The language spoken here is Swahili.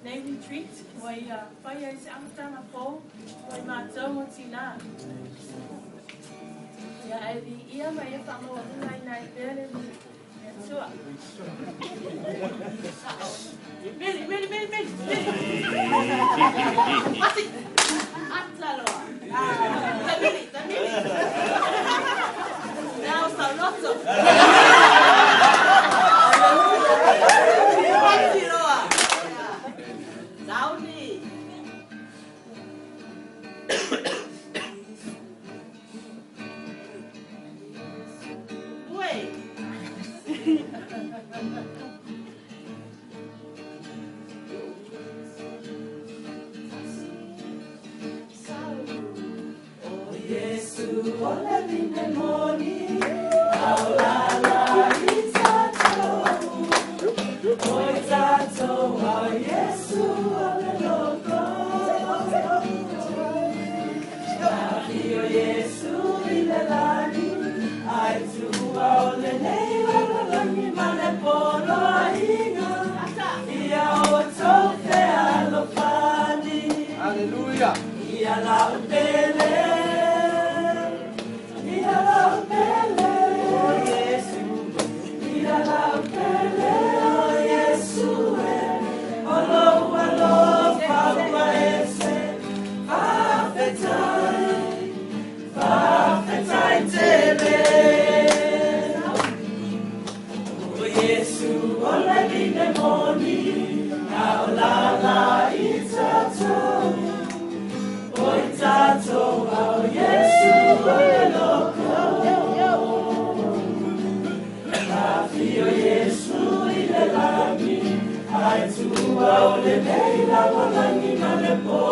Name retreat, wai pai se amtanga po, wai mātou o tina. Ia ia mai e whamo o nai nai pere ni tua. Meri. Masi, ataloa. Tamili. Now sauloto. Saudi. Wait. Oh Yesu, ole vinemoni, aulala itato. Oh itato, oh Yesu, ole loco. Io Yesu ilelani, ai tu ole nei lalani mane polo ainga. Ia o tofe alofani. Hallelujah. Ia la pele. Ia la pele. Oh Yesu. Ia la pele. Oh Yesu. Olo papa ese. Fafetai tele. Oh Yesu. Ole vinemoni. Aulala itato. Oi tato, oh Yesu, ole loco. Afio Yesu ilelani, ai tu ole nei la volani mane po.